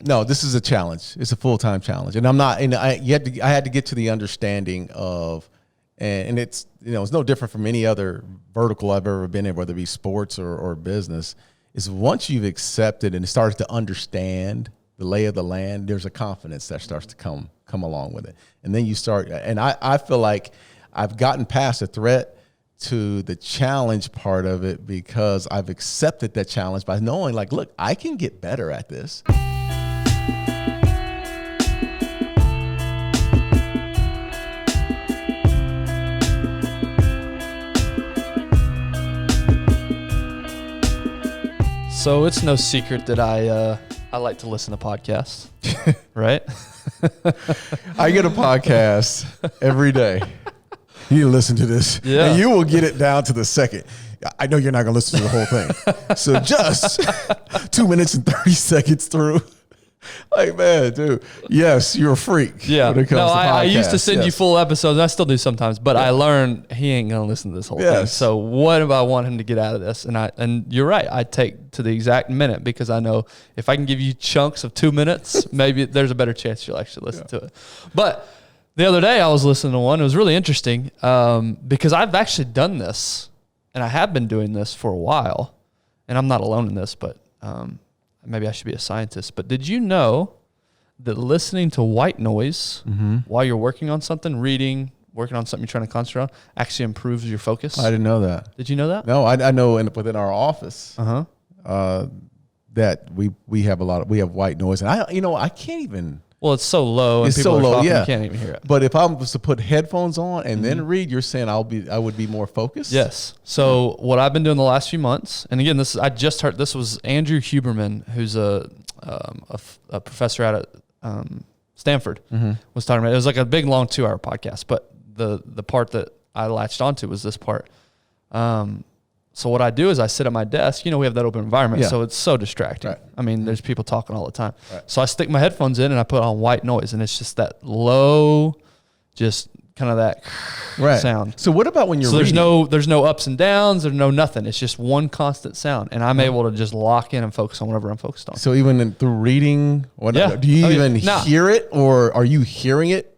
No, this is a challenge. It's a full-time challenge. And I'm not, and I had to get to the understanding of, and it's, it's no different from any other vertical I've ever been in, whether it be sports or business, is once you've accepted and started to understand the lay of the land, there's a confidence that starts to come along with it. And then you start, and I feel like I've gotten past the threat to the challenge part of it because I've accepted that challenge by knowing, like, look, I can get better at this. So it's no secret that I like to listen to podcasts, right? I get a podcast every day. You need to listen to this, and you will get it down to the second. I know you're not going to listen to the whole thing. So just 2 minutes and 30 seconds through. Like, man, dude, yes, you're a freak. Yeah. When it comes to I used to send you full episodes. I still do sometimes, but I learned he ain't going to listen to this whole thing. So what do I want him to get out of this? And you're right. I take to the exact minute because I know if I can give you chunks of 2 minutes, maybe there's a better chance you'll actually listen to it. But the other day I was listening to one. It was really interesting because I've actually done this, and I have been doing this for a while, and I'm not alone in this, but maybe I should be a scientist. But did you know that listening to white noise while you're working on something, reading, working on something you're trying to concentrate on, actually improves your focus? I didn't know that. Did you know that? No, I know within our office that we have we have white noise, and I can't even. Well, it's so low, and it's people so are low, talking, you can't even hear it. But if I was to put headphones on and then read, you're saying I would be more focused? Yes. So what I've been doing the last few months, and again, I just heard this was Andrew Huberman, who's a professor out at Stanford, was talking about. It was like a big, long 2-hour podcast, but the part that I latched onto was this part. So what I do is I sit at my desk. We have that open environment, so it's so distracting. Right. I mean, there's people talking all the time. Right. So I stick my headphones in and I put on white noise, and it's just that low, just kind of that sound. So what about when you're reading? There's no ups and downs. There's no nothing. It's just one constant sound, and I'm able to just lock in and focus on whatever I'm focused on. So even through reading, do you even hear it, or are you hearing it?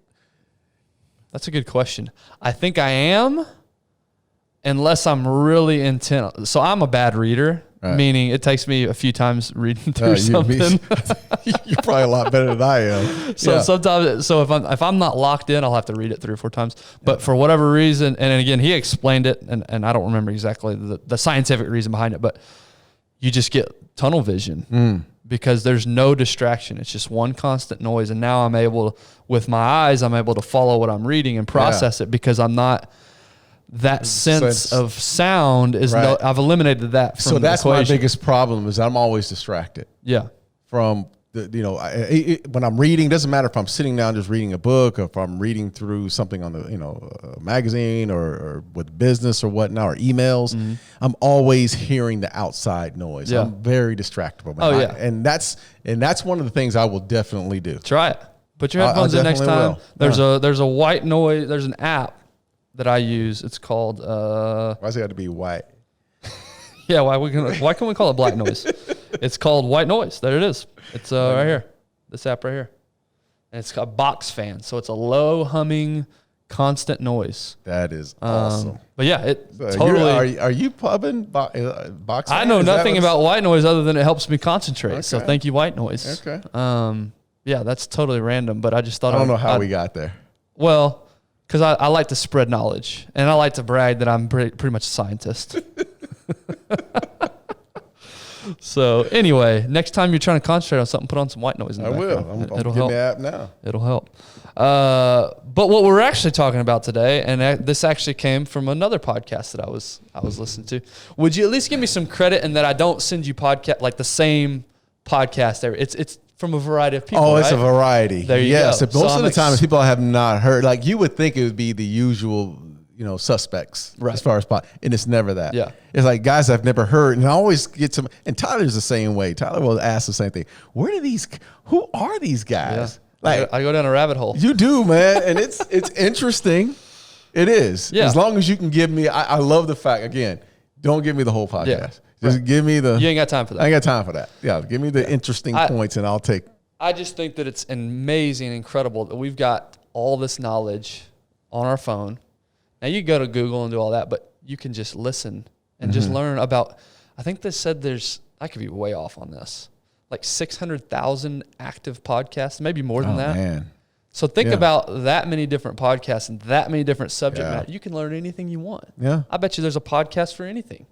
That's a good question. I think I am. Unless I'm really intent. So I'm a bad reader, meaning it takes me a few times reading through something. You're probably a lot better than I am. So sometimes, if I'm not locked in, I'll have to read it 3 or 4 times. But for whatever reason, and again, he explained it, and I don't remember exactly the scientific reason behind it, but you just get tunnel vision because there's no distraction. It's just one constant noise. And now I'm able, with my eyes, I'm able to follow what I'm reading and process it because I'm not... That sense of sound is I've eliminated that from the equation. My biggest problem is I'm always distracted. Yeah. From when I'm reading, doesn't matter if I'm sitting down just reading a book, or if I'm reading through something on the a magazine or with business or whatnot, or emails. I'm always hearing the outside noise. I'm very distractible. And that's one of the things I will definitely do. Try it. Put your headphones in next time. There's a white noise. There's an app that I use. It's called why does it have to be white? Yeah, why can we call it black noise? It's called white noise. There it is. It's right here. This app right here. And it's got box fan. So it's a low humming constant noise. That is awesome. But yeah, it totally. Are you pubbing box fan? I know nothing about white noise other than it helps me concentrate. Okay. So thank you, white noise. Okay. Yeah, that's totally random, but I just thought I don't know how we got there. Well, because I like to spread knowledge, and I like to brag that I'm pretty much a scientist. So anyway, next time you're trying to concentrate on something, put on some white noise in the background. It'll help. Give me an app now. It'll help. But what we're actually talking about today, and this actually came from another podcast that I was listening to. Would you at least give me some credit in that I don't send you like the same podcast? It's from a variety of people. Oh, it's a variety. There you go. Most of the time, people I have not heard. Like you would think it would be the usual, suspects as far as and it's never that. Yeah, it's like guys I've never heard, and I always get some. And Tyler's the same way. Tyler will ask the same thing. Who are these guys? Yeah. Like I go down a rabbit hole. You do, man, and it's interesting. It is. Yeah. As long as you can give me. I love the fact. Again, don't give me the whole podcast. Yeah. Just give me the. You ain't got time for that. I ain't got time for that. Yeah, give me the interesting points, and I'll take I just think that it's amazing and incredible that we've got all this knowledge on our phone. Now you go to Google and do all that, but you can just listen and just learn about, I think they said I could be way off on this, like 600,000 active podcasts, maybe more than that. Man. So think about that many different podcasts and that many different subject matter. You can learn anything you want. Yeah. I bet you there's a podcast for anything.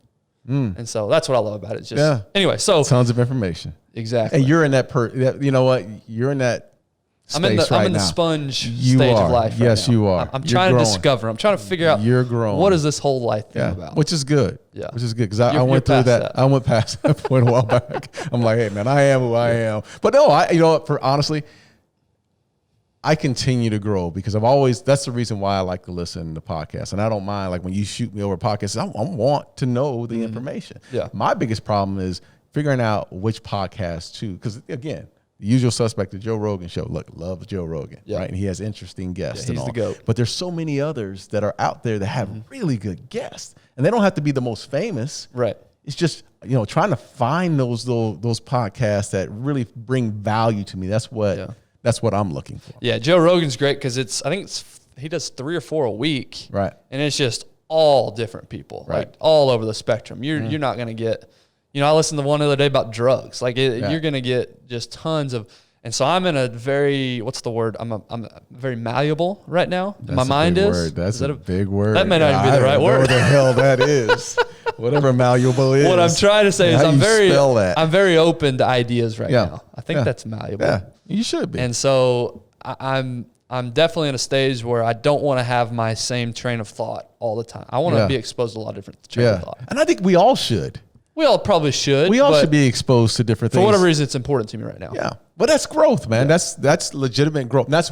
And so that's what I love about it. It's just, anyway, so tons of information. Exactly. And you're in that you know what? You're in that space I'm in the sponge stage of life right yes, now. you are. I'm trying to discover. I'm trying to figure out you're growing. What is this whole life thing about? Which is good. Yeah. Which is good. Because I went through that. I went past that point a while back. I'm like, hey man, I am who I am. But no, you know what, honestly, I continue to grow because that's the reason why I like to listen to podcasts. And I don't mind, like when you shoot me over podcasts, I want to know the information. Yeah. My biggest problem is figuring out which podcast to, because again, the usual suspect, the Joe Rogan show. Look, love Joe Rogan, right? And he has interesting guests and all. He's the GOAT. But there's so many others that are out there that have really good guests. And they don't have to be the most famous. Right. It's just, trying to find those podcasts that really bring value to me. That's what I'm looking for. Yeah, Joe Rogan's great because he does 3 or 4 a week. Right. And it's just all different people, right? Like all over the spectrum. You're not going to get, I listened to one the other day about drugs. Like you're going to get just tons of, and so I'm in a very, what's the word? I'm very malleable right now. That's my mind is. Word. That's a big word. That may not even be the right word. What the hell that is. Whatever malleable is. What I'm trying to say is I'm very open to ideas right now. I think that's malleable. Yeah, you should be. And so I'm definitely in a stage where I don't want to have my same train of thought all the time. I want to be exposed to a lot of different trains of thought. And I think we all should. We all probably should. We all should be exposed to different things. For whatever reason, it's important to me right now. Yeah. But that's growth, man. That's legitimate growth. And that's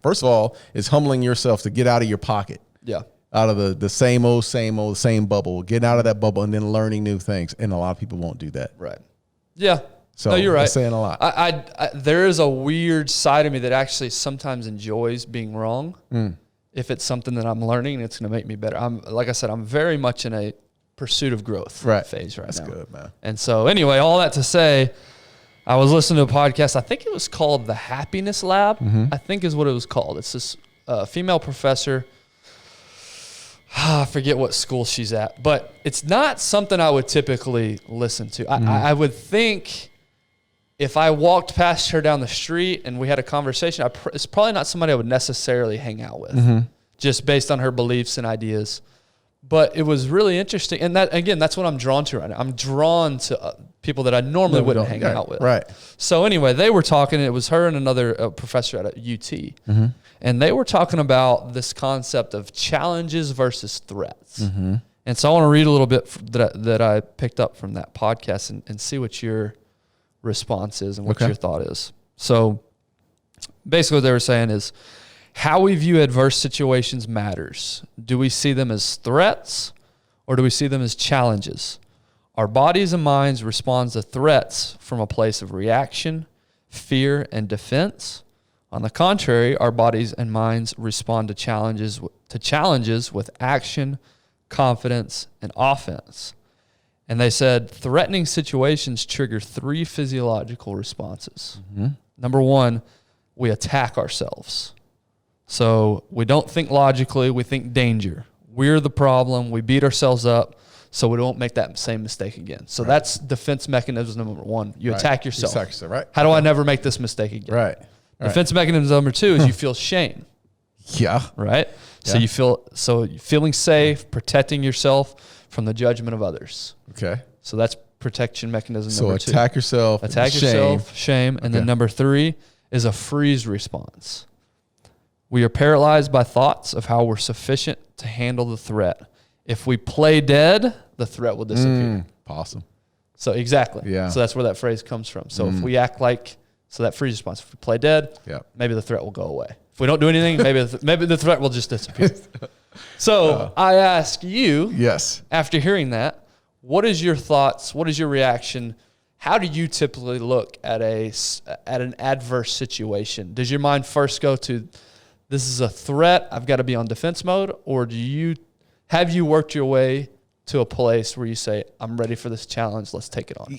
first of all, is humbling yourself to get out of your pocket. Yeah. Out of the same bubble, getting out of that bubble and then learning new things. And a lot of people won't do that. Right. Yeah. So no, you're right. That's saying a lot. I there is a weird side of me that actually sometimes enjoys being wrong. If it's something that I'm learning and it's going to make me better. Like I said, I'm very much in a pursuit of growth phase right now. That's good, man. And so anyway, all that to say, I was listening to a podcast. I think it was called The Happiness Lab. I think is what it was called. It's this female professor. I forget what school she's at, but it's not something I would typically listen to. I would think if I walked past her down the street and we had a conversation, it's probably not somebody I would necessarily hang out with, just based on her beliefs and ideas. But it was really interesting. And that's what I'm drawn to right now. I'm drawn to people that I normally wouldn't hang out with. Right. So anyway, they were talking, it was her and another professor at UT. And they were talking about this concept of challenges versus threats. And so I want to read a little bit that I picked up from that podcast and see what your response is and what your thought is. So basically what they were saying is, how we view adverse situations matters. Do we see them as threats or do we see them as challenges? Our bodies and minds respond to threats from a place of reaction, fear, and defense. On the contrary, our bodies and minds respond to challenges with action, confidence, and offense. And they said threatening situations trigger 3 physiological responses. Number 1, we attack ourselves. So we don't think logically, we think danger. We're the problem. We beat ourselves up so we don't make that same mistake again. So that's defense mechanism number 1. You attack yourself. You attack yourself, right? How do I never make this mistake again? Right. Defense mechanism number 2 is you feel shame. Yeah. Right? Yeah. So feeling safe, protecting yourself from the judgment of others. Okay. So that's protection mechanism number 2. So attack yourself. Attack yourself, shame. And then number 3 is a freeze response. We are paralyzed by thoughts of how we're sufficient to handle the threat. If we play dead, the threat will disappear. Awesome. So exactly. Yeah. So that's where that phrase comes from. So if we act like, so that freeze response, if we play dead, maybe the threat will go away. If we don't do anything, maybe the threat will just disappear. So I ask you, after hearing that, what is your thoughts? What is your reaction? How do you typically look at an adverse situation? Does your mind first go to, this is a threat, I've got to be on defense mode? Or have you worked your way to a place where you say, I'm ready for this challenge, let's take it on?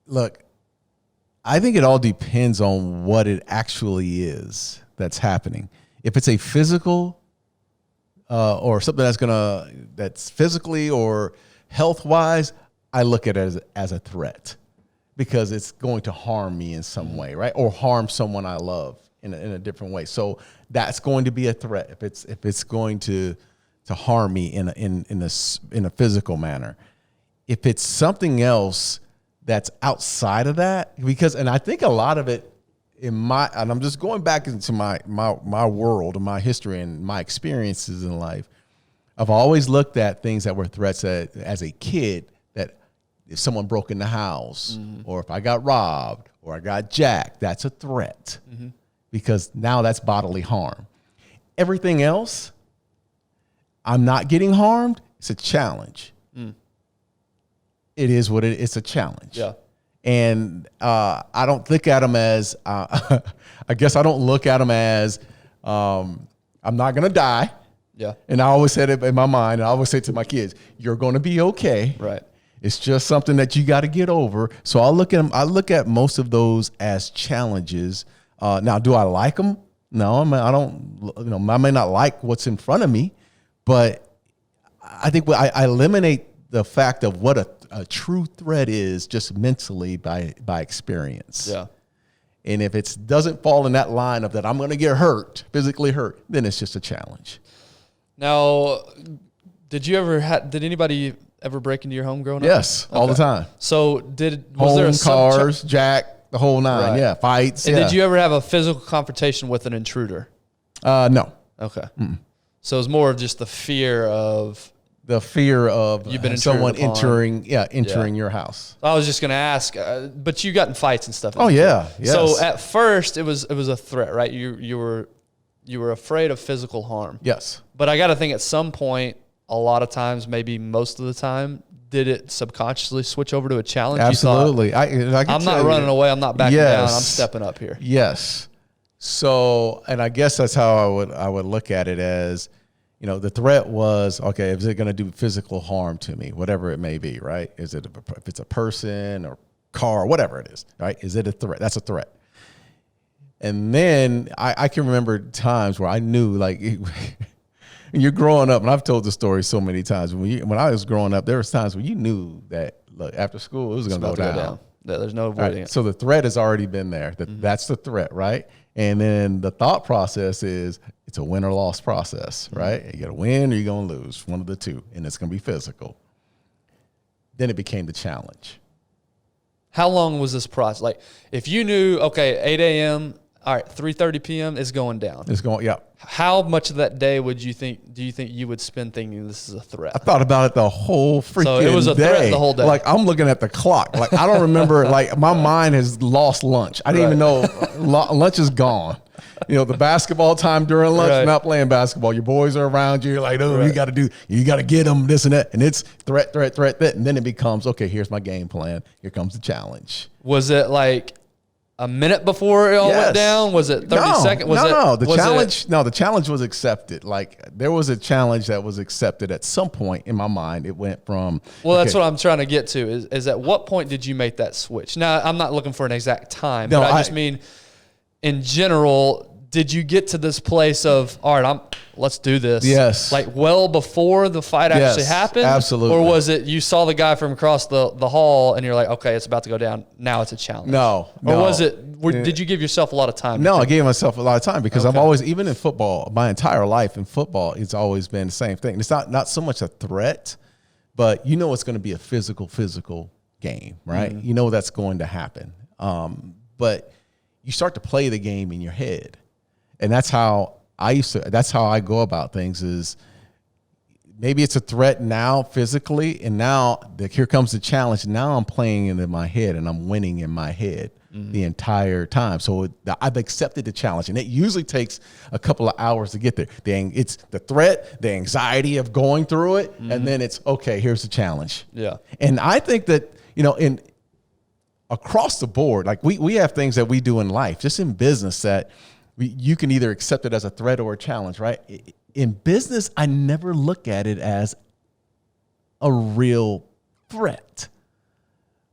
Look, I think it all depends on what it actually is that's happening. If it's a physical or something that's physically or health wise, I look at it as a threat because it's going to harm me in some way, right? Or harm someone I love in a different way. So that's going to be a threat if it's going to harm me in a physical manner. If it's something else that's outside of that, and I think a lot of it and I'm just going back into my world and my history and my experiences in life. I've always looked at things that were threats as a kid, that if someone broke in the house or if I got robbed or I got jacked, that's a threat because now that's bodily harm. Everything else, I'm not getting harmed. It's a challenge. It is what it is. It's a challenge. Yeah. And I don't look at them as, I guess I don't look at them as, I'm not going to die. Yeah. And I always said it in my mind, and I always say to my kids, you're going to be okay. Right. It's just something that you got to get over. So I look at most of those as challenges. Now, do I like them? No, I don't, I may not like what's in front of me, but I think I eliminate the fact of what a true threat is just mentally by experience. Yeah. And if it doesn't fall in that line of that I'm going to get hurt, physically hurt, then it's just a challenge. Now, did anybody ever break into your home growing up? Yes, all the time. So was there a cars, jack, the whole nine? Right. Yeah, fights. And did you ever have a physical confrontation with an intruder? No. Okay. So it was more of just the fear of you've been someone entering your house. I was just going to ask, but you got in fights and stuff. Oh yeah. Yes. So at first it was a threat, right? You were afraid of physical harm. Yes. But I got to think at some point, a lot of times, maybe most of the time, did it subconsciously switch over to a challenge? Absolutely. You thought, I'm not running away. I'm not backing down. I'm stepping up here. Yes. So, and I guess that's how I would look at it as, the threat was, okay, is it going to do physical harm to me, whatever it may be, right? If it's a person or car, whatever it is, right? Is it a threat? That's a threat. And then I can remember times where I knew, like, you're growing up, and I've told the story so many times. When I was growing up, there was times when you knew that, look, after school, it was going to go down. Yeah, there's no avoiding it. So the threat has already been there. That's the threat, right? And then the thought process is it's a win or loss process, right? You got to win or you're going to lose, one of the two, and it's going to be physical. Then it became the challenge. How long was this process? Like, if you knew, okay, 8 a.m., all right, 3:30 p.m. is going down. It's going, yeah. How much of that day do you think you would spend thinking this is a threat? I thought about it the whole freaking day. So it was a threat the whole day. Like, I'm looking at the clock. Like, I don't remember, like, my mind has lost lunch. I didn't even know lunch is gone. The basketball time during lunch, you're not playing basketball. Your boys are around you. You're like, you got to get them, this and that. And it's threat. And then it becomes, okay, here's my game plan. Here comes the challenge. Was it like a minute before it all went down? Was it 30 seconds? The challenge was accepted. Like, there was a challenge that was accepted at some point in my mind. It went from... Well, that's what I'm trying to get to, is at what point did you make that switch? Now, I'm not looking for an exact time, but I just mean, in general, did you get to this place of, all right, let's do this? Yes. Like, well before the fight actually happened? Absolutely. Or was it you saw the guy from across the hall and you're like, okay, it's about to go down. Now it's a challenge. No. Or was it, did you give yourself a lot of time? No, I gave myself a lot of time because I've always, even in football, my entire life in football, it's always been the same thing. It's not so much a threat, but it's going to be a physical game, right? That's going to happen. But you start to play the game in your head. And that's how I go about things, is maybe it's a threat now physically, and now here comes the challenge. Now I'm playing it in my head and I'm winning in my head the entire time. So I've accepted the challenge, and it usually takes a couple of hours to get there. It's the threat, the anxiety of going through it, and then it's, okay, here's the challenge. Yeah. And I think that, across the board, like we have things that we do in life, just in business, that you can either accept it as a threat or a challenge, right? In business, I never look at it as a real threat.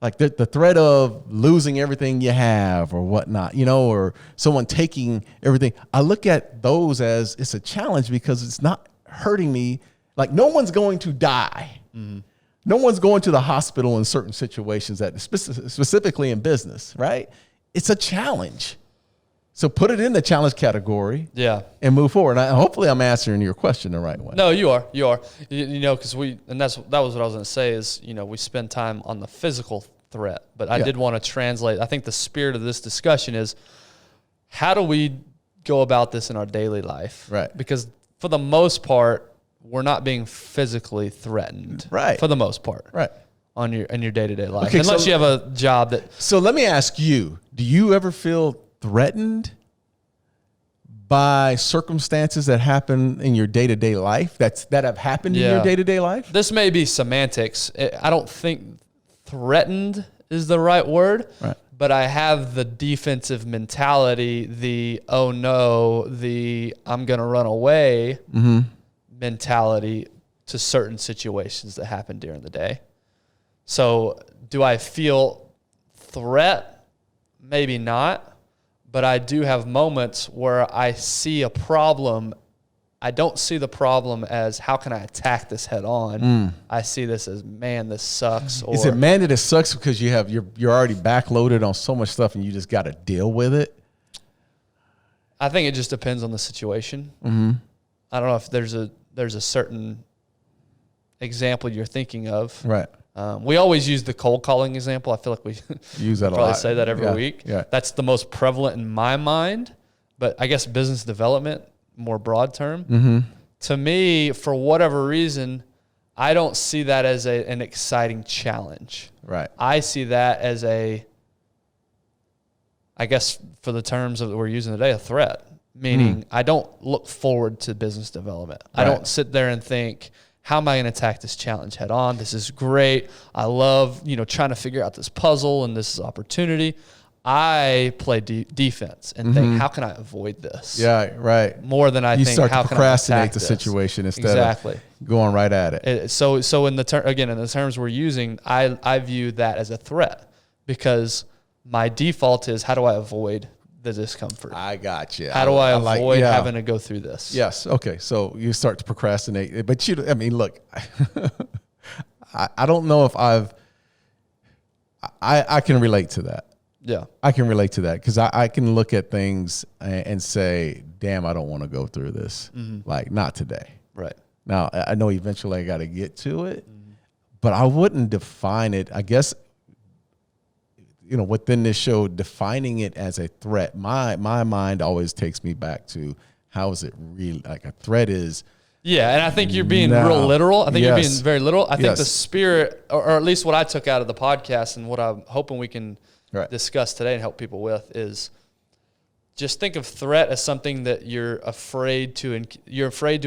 like the threat of losing everything you have or whatnot, or someone taking everything. I look at those as it's a challenge because it's not hurting me. Like no one's going to die. Mm-hmm. No one's going to the hospital in certain situations that specifically in business, right? It's a challenge. So put it in the challenge category, and move forward. And hopefully, I'm answering your question the right way. No, you are. Because that was what I was going to say is, we spend time on the physical threat, but I did want to translate. I think the spirit of this discussion is, how do we go about this in our daily life? Right. Because for the most part, we're not being physically threatened. Right. For the most part. Right. In your day-to-day life, okay, unless you have a job that. So let me ask you: do you ever feel threatened by circumstances that happen in your day-to-day life that have happened in your day-to-day life? This may be semantics. I don't think threatened is the right word, right. But I have the defensive mentality, the oh no, the I'm going to run away mentality to certain situations that happen during the day. So do I feel threat? Maybe not. But I do have moments where I see a problem. I don't see the problem as how can I attack this head on. I see this as, man, this sucks. Is it, man, that it sucks because you're already backloaded on so much stuff and you just got to deal with it? I think it just depends on the situation. Mm-hmm. I don't know if there's a certain example you're thinking of. Right. We always use the cold calling example. I feel like we use that a lot. Probably say that every week. Yeah. That's the most prevalent in my mind. But I guess business development, more broad term. Mm-hmm. To me, for whatever reason, I don't see that as an exciting challenge. Right. I see that as I guess for the terms that we're using today, a threat. Meaning I don't look forward to business development. Right. I don't sit there and think, how am I going to attack this challenge head on? This is great. I love, trying to figure out this puzzle and this is opportunity. I play defense and think, how can I avoid this? Yeah, right. More than you think, start how to can procrastinate I attack the this? situation instead of going right at it. So in the terms we're using, I view that as a threat because my default is, how do I avoid the discomfort? I got you. How do I avoid having to go through this? Yes. Okay. So you start to procrastinate, but look, I don't know if I can relate to that. Yeah. I can relate to that because I can look at things and say, damn, I don't want to go through this. Like, not today. Right. Now, I know eventually I got to get to it, but I wouldn't define it, I guess, within this show, defining it as a threat, my mind always takes me back to how is it really, like a threat is. Yeah, and I think you're being real literal. I think you're being very literal. I think the spirit, or at least what I took out of the podcast and what I'm hoping we can discuss today and help people with is just think of threat as something that you're afraid to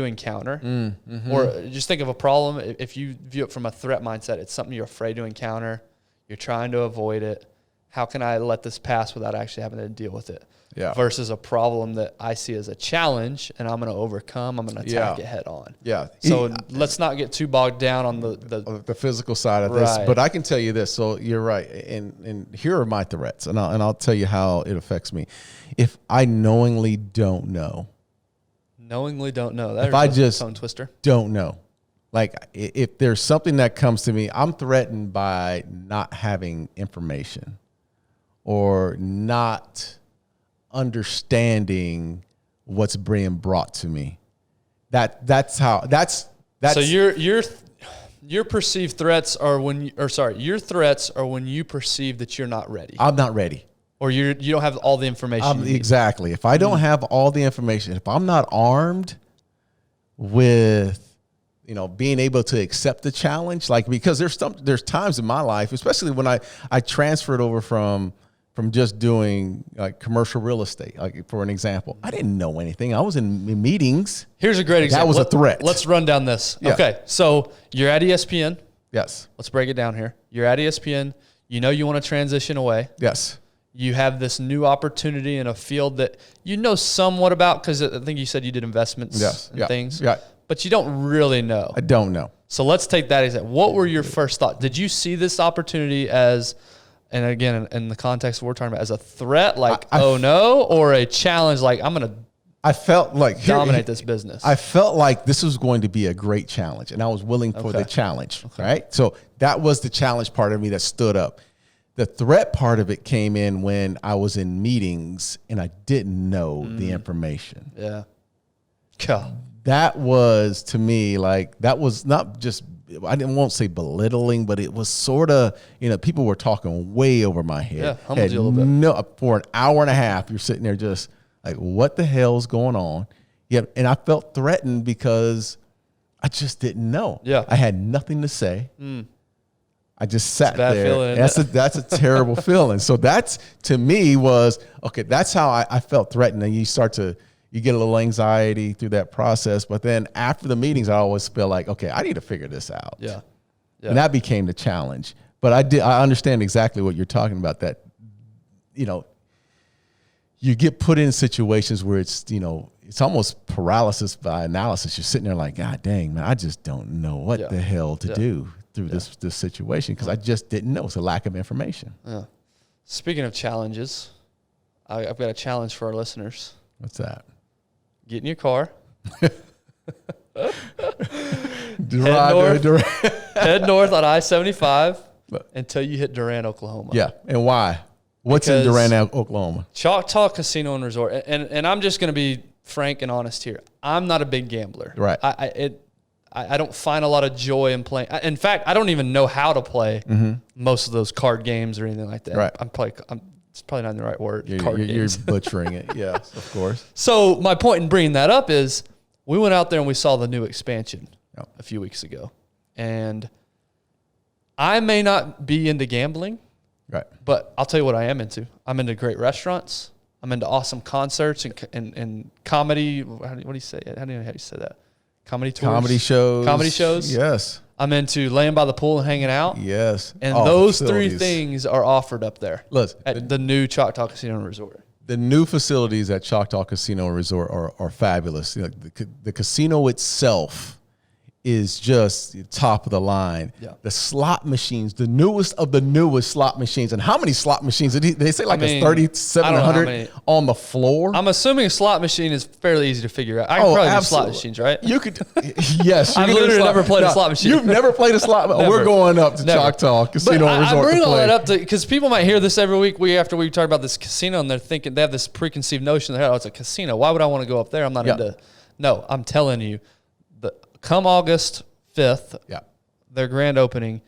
encounter. Or just think of a problem. If you view it from a threat mindset, it's something you're afraid to encounter. You're trying to avoid it. How can I let this pass without actually having to deal with it? Yeah. Versus a problem that I see as a challenge and I'm going to overcome. I'm going to attack it head on. Yeah. So let's not get too bogged down on the physical side of this. But I can tell you this. So you're right. And here are my threats. And I'll tell you how it affects me. If I knowingly don't know. That if I just tongue twister. Don't know. Like if there's something that comes to me, I'm threatened by not having information or not understanding what's being brought to me. That's so your perceived threats are your threats are when you perceive that you're not ready. I'm not ready. Or you don't have all the information. Exactly. If I don't have all the information, if I'm not armed with being able to accept the challenge, like, because there's times in my life, especially when I transferred over from just doing like commercial real estate, like for an example, I didn't know anything. I was in meetings. Here's a great example. That was a threat. Let's run down this. Yeah. Okay. So you're at ESPN. Yes. Let's break it down here. You're at ESPN. You want to transition away. Yes. You have this new opportunity in a field that somewhat about, because I think you said you did investments and things. Yeah. But you don't really know. I don't know. So let's take that example. What were your first thoughts? Did you see this opportunity as, and again, in the context we're talking about, as a threat, like, oh no, or a challenge, like, I'm going to I felt like dominate this business? I felt like this was going to be a great challenge, and I was willing for the challenge, right? So that was the challenge part of me that stood up. The threat part of it came in when I was in meetings and I didn't know the information. Yeah. God. That was, to me, like, that was not just, won't say belittling, but it was sort of, people were talking way over my head. Yeah, humbled you a little bit. No, for an hour and a half, you're sitting there just like, what the hell's going on? Yeah, and I felt threatened because I just didn't know. Yeah. I had nothing to say. I just sat there. Feeling, that's a terrible feeling. So that's, to me, was, okay, that's how I felt threatened. And you get a little anxiety through that process. But then after the meetings, I always feel like, okay, I need to figure this out. Yeah. And that became the challenge. But I understand exactly what you're talking about, that, you get put in situations where it's, it's almost paralysis by analysis. You're sitting there like, God dang, man, I just don't know what the hell to do through this situation, because I just didn't know. It's a lack of information. Yeah. Speaking of challenges, I've got a challenge for our listeners. What's that? Get in your car. Head north on I-75 until you hit Darren, Oklahoma. Yeah. And why? What's in Darren, Oklahoma? Choctaw Casino and Resort. And I'm just going to be frank and honest here. I'm not a big gambler. Right. I don't find a lot of joy in playing. In fact, I don't even know how to play most of those card games or anything like that. Right. It's probably not the right word. You're butchering it. Yes, of course. So my point in bringing that up is we went out there and we saw the new expansion a few weeks ago. And I may not be into gambling, right, but I'll tell you what I am into. I'm into great restaurants. I'm into awesome concerts and comedy. What do you say? How do you say that? Comedy tours? Comedy shows. Yes. I'm into laying by the pool and hanging out. Yes. And those three things are offered up there. Look, at the new Choctaw Casino and Resort. The new facilities at Choctaw Casino and Resort are fabulous. The casino itself is just top of the line. Yeah. The slot machines, the newest of the newest slot machines. And how many slot machines? They say it's 3,700 on the floor. I'm assuming a slot machine is fairly easy to figure out. I can probably do slot machines, right? You could, yes. I've literally never played a slot machine. You've never played a slot machine? We're going up to Choctaw Casino and Resort. I bring all that up because people might hear this every week after we talk about this casino, and they're thinking, they have this preconceived notion that, it's a casino. Why would I want to go up there? I'm not into. No, I'm telling you. Come August 5th, their grand opening,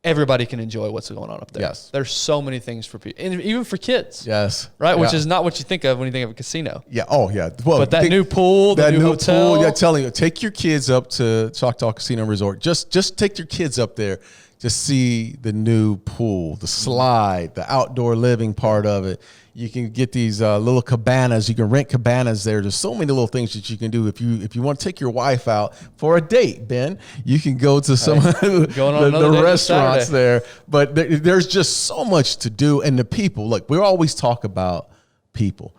everybody can enjoy what's going on up there. Yes. There's so many things for people, and even for kids. Yes. Right? Which is not what you think of when you think of a casino. Yeah. Oh, yeah. Well, but that new pool, the new hotel. Pool, telling you, take your kids up to Choctaw Casino and Resort. Just take your kids up there. Just see the new pool, the slide, the outdoor living part of it. You can get these little cabanas. You can rent cabanas there. There's so many little things that you can do. If you want to take your wife out for a date, Ben, you can go to some of the restaurants there. But there's just so much to do. And the people, look, we always talk about people,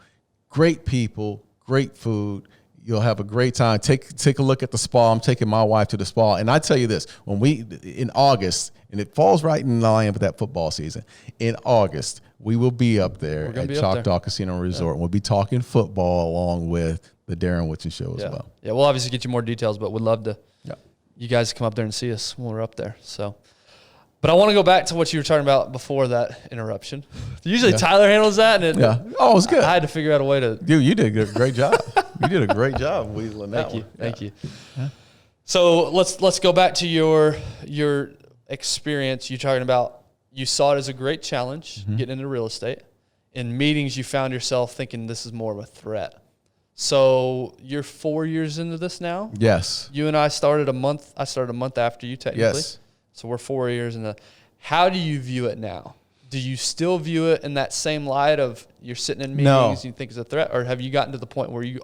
great food. You'll have a great time. Take a look at the spa. I'm taking my wife to the spa. And I tell you this, in August, and it falls right in line with that football season, in August, we will be up there at Choctaw Casino Resort. We'll be talking football along with the Darren Woodson show as well. Yeah, we'll obviously get you more details, but we'd love to you guys to come up there and see us when we're up there. So, but I want to go back to what you were talking about before that interruption. Usually Tyler handles that. And it was good. I had to figure out a way to. Dude, you did a great job. You did a great job weaseling that one. Thank you. Yeah. So let's go back to your experience. You're talking about you saw it as a great challenge getting into real estate. In meetings, you found yourself thinking this is more of a threat. So you're 4 years into this now? Yes. You and I started a month. I started a month after you technically. Yes. So we're 4 years into. How do you view it now? Do you still view it in that same light of you're sitting in meetings and you think it's a threat, or have you gotten to the point where you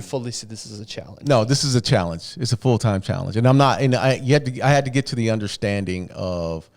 fully see this as a challenge? No, this is a challenge. It's a full-time challenge, and I'm not. And I had to get to the understanding of,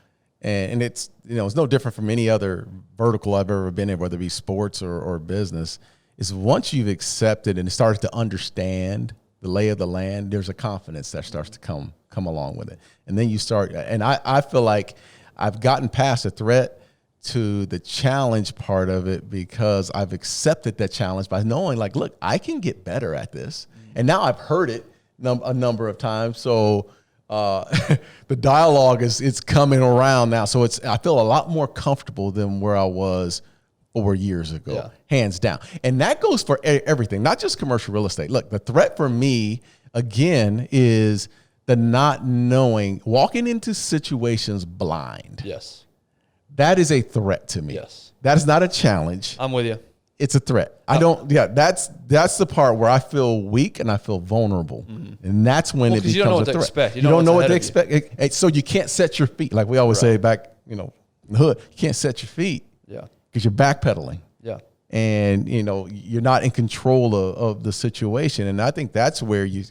and it's it's no different from any other vertical I've ever been in, whether it be sports or business. Is once you've accepted and started to understand the lay of the land, there's a confidence that starts to come along with it. And then you start, and I feel like I've gotten past the threat to the challenge part of it because I've accepted that challenge by knowing, like, look, I can get better at this. And now I've heard it a number of times. So the dialogue it's coming around now. So I feel a lot more comfortable than where I was 4 years ago, hands down. And that goes for everything, not just commercial real estate. Look, the threat for me, again, is the not knowing, walking into situations blind. Yes. That is a threat to me. Yes. That is not a challenge. I'm with you. It's a threat. That's the part where I feel weak and I feel vulnerable. And that's when it becomes you don't know what a to threat. expect. You don't know what to expect. So you can't set your feet. Like we always say back, in the hood, you can't set your feet. Yeah. Because you're backpedaling. Yeah. And, you're not in control of the situation. And I think that's where you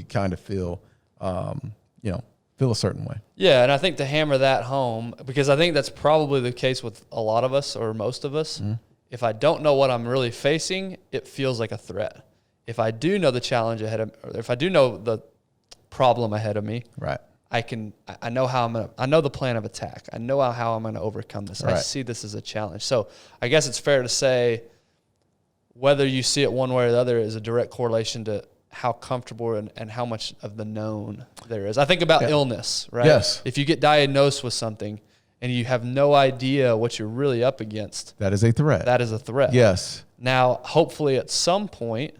kind of feel, feel a certain way. Yeah, and I think to hammer that home, because I think that's probably the case with a lot of us or most of us, if I don't know what I'm really facing, it feels like a threat. If I do know the challenge ahead of me, or if I do know the problem ahead of me, right, I know I know the plan of attack. I know how I'm going to overcome this. Right. I see this as a challenge. So I guess it's fair to say whether you see it one way or the other is a direct correlation to how comfortable and how much of the known there is. I think about illness, right? Yes. If you get diagnosed with something and you have no idea what you're really up against, that is a threat. That is a threat. Yes. Now, hopefully at some point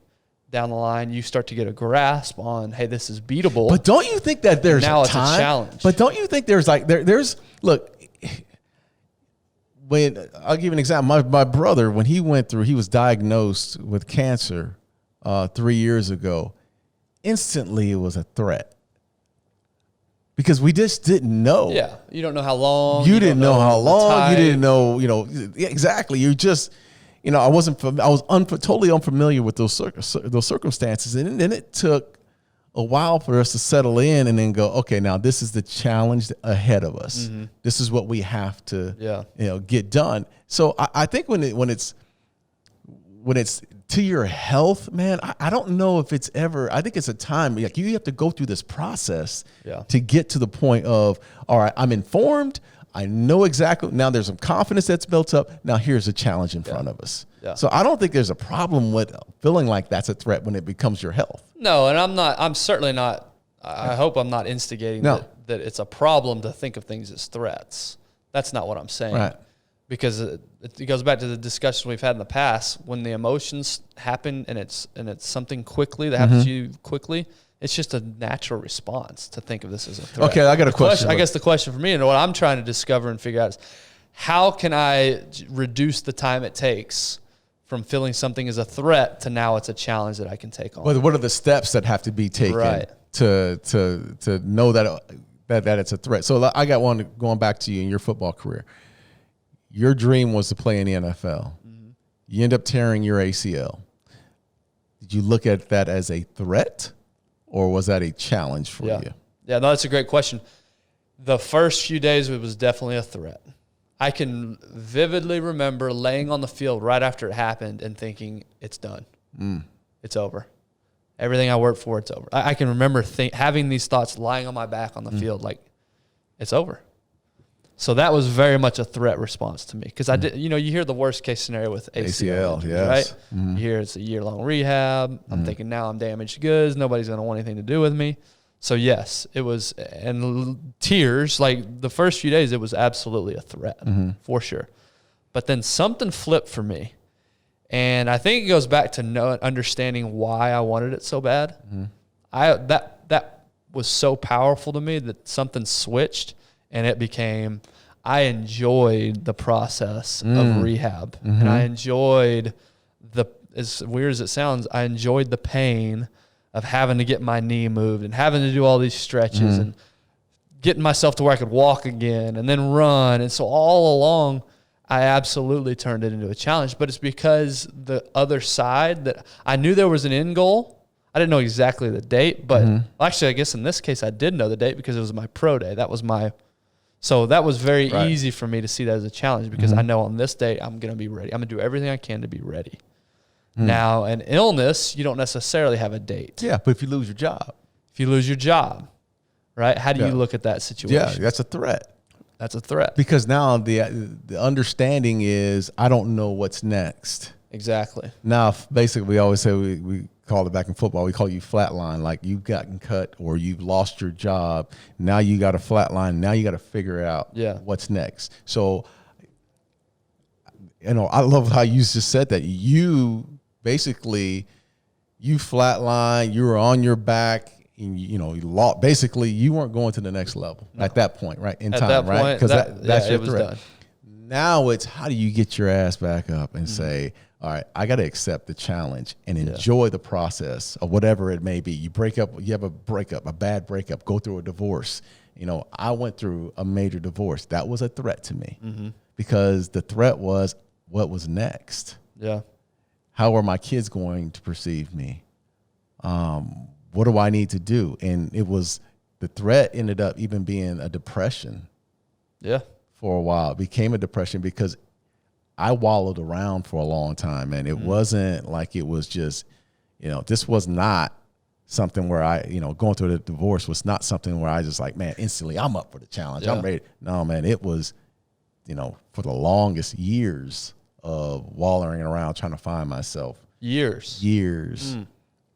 down the line, you start to get a grasp on, hey, this is beatable. But don't you think that there's now a it's time? A challenge. But don't you think there's look, when I'll give you an example. My brother, when he was diagnosed with cancer 3 years ago, instantly it was a threat. Because we just didn't know. Yeah. You don't know how long. You didn't know how long. You didn't know, exactly. You just, I was totally unfamiliar with those circumstances. And then it took a while for us to settle in and then go, okay, now this is the challenge ahead of us. Mm-hmm. This is what we have to, get done. So I think when it's to your health, man, I don't know if it's ever, I think it's a time, like you have to go through this process to get to the point of, all right, I'm informed. I know exactly, now there's some confidence that's built up. Now here's a challenge in front of us. Yeah. So I don't think there's a problem with feeling like that's a threat when it becomes your health. No, and I'm certainly not, I hope I'm not instigating that it's a problem to think of things as threats. That's not what I'm saying. Right. Because it goes back to the discussion we've had in the past. When the emotions happen and it's something quickly that happens to you quickly, it's just a natural response to think of this as a threat. Okay, I got a question. I guess the question for me and what I'm trying to discover and figure out is how can I reduce the time it takes from feeling something as a threat to now it's a challenge that I can take on. Well, what are the steps that have to be taken to know that it's a threat? So I got one going back to you in your football career. Your dream was to play in the NFL. Mm-hmm. You end up tearing your ACL. Did you look at that as a threat, or was that a challenge for you? Yeah, no, that's a great question. The first few days, it was definitely a threat. I can vividly remember laying on the field right after it happened and thinking, it's done. It's over. Everything I worked for, it's over. I can remember having these thoughts lying on my back on the field, like, it's over. So that was very much a threat response to me because I did. You hear the worst case scenario with ACL injury, right? Mm-hmm. You hear it's a year-long rehab. I'm thinking now I'm damaged goods. Nobody's going to want anything to do with me. So yes, it was, and tears. Like the first few days, it was absolutely a threat for sure. But then something flipped for me, and I think it goes back to understanding why I wanted it so bad. That was so powerful to me that something switched. And it became, I enjoyed the process of rehab. And I enjoyed as weird as it sounds, I enjoyed the pain of having to get my knee moved and having to do all these stretches and getting myself to where I could walk again and then run. And so all along, I absolutely turned it into a challenge. But it's because the other side that I knew there was an end goal. I didn't know exactly the date, but actually I guess in this case I did know the date because it was my pro day. So that was very easy for me to see that as a challenge because I know on this day I'm going to be ready. I'm going to do everything I can to be ready. Now, an illness, you don't necessarily have a date. Yeah, but if you lose your job. If you lose your job, right? How do you look at that situation? Yeah, that's a threat. That's a threat. Because now the understanding is I don't know what's next. Exactly. Now, basically, we always say we call it back in football. We call you flatline, like you've gotten cut or you've lost your job. Now you got a flatline. Now you got to figure out what's next. So, I love how you just said that. You basically, you flatline. You were on your back. And, you lost. Basically, you weren't going to the next level at that point, right? In time, right? Because that's your threat. Done. Now it's how do you get your ass back up and say, all right, I got to accept the challenge and enjoy the process of whatever it may be. You break up, you have a breakup, a bad breakup, go through a divorce. I went through a major divorce. That was a threat to me because the threat was what was next. Yeah. How are my kids going to perceive me? What do I need to do? And the threat ended up even being a depression. Yeah. For a while. It became a depression because I wallowed around for a long time, and it wasn't like it was just, this was not something where I, going through the divorce was not something where I just like, man, instantly I'm up for the challenge. I'm ready. No, man, it was, for the longest years of wallowing around trying to find myself. Years.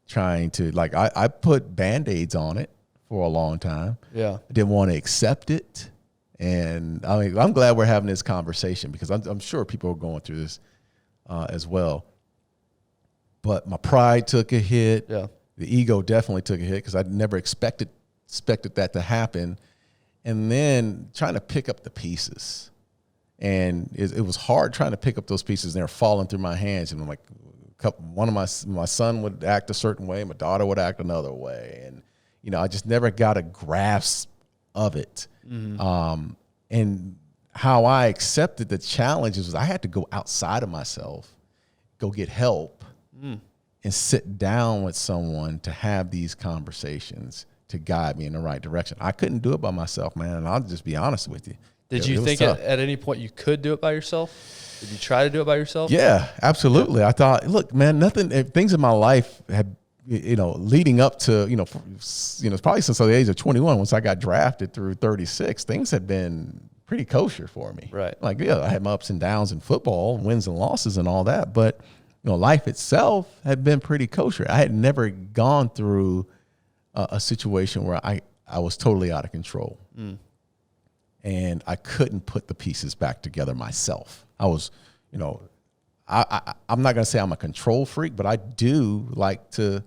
Trying to, like, I put Band-Aids on it for a long time. Yeah. I didn't want to accept it. And I'm glad we're having this conversation because I'm sure people are going through this as well. But my pride took a hit. Yeah. The ego definitely took a hit because I never expected that to happen. And then trying to pick up the pieces. And it was hard trying to pick up those pieces. And they're falling through my hands. And I'm like, one of my son would act a certain way. My daughter would act another way. And, I just never got a grasp of it. And how I accepted the challenges was I had to go outside of myself, go get help, and sit down with someone to have these conversations to guide me in the right direction. I couldn't do it by myself, man, and I'll just be honest with you. Did you think at any point you could do it by yourself? Did you try to do it by yourself? Yeah, absolutely. I thought, look, man, things in my life had, leading up to, probably since the age of 21, once I got drafted through 36, things had been pretty kosher for me. Right. Like, I had my ups and downs in football, wins and losses and all that. But, life itself had been pretty kosher. I had never gone through a situation where I was totally out of control. And I couldn't put the pieces back together myself. I was, I'm not going to say I'm a control freak, but I do like to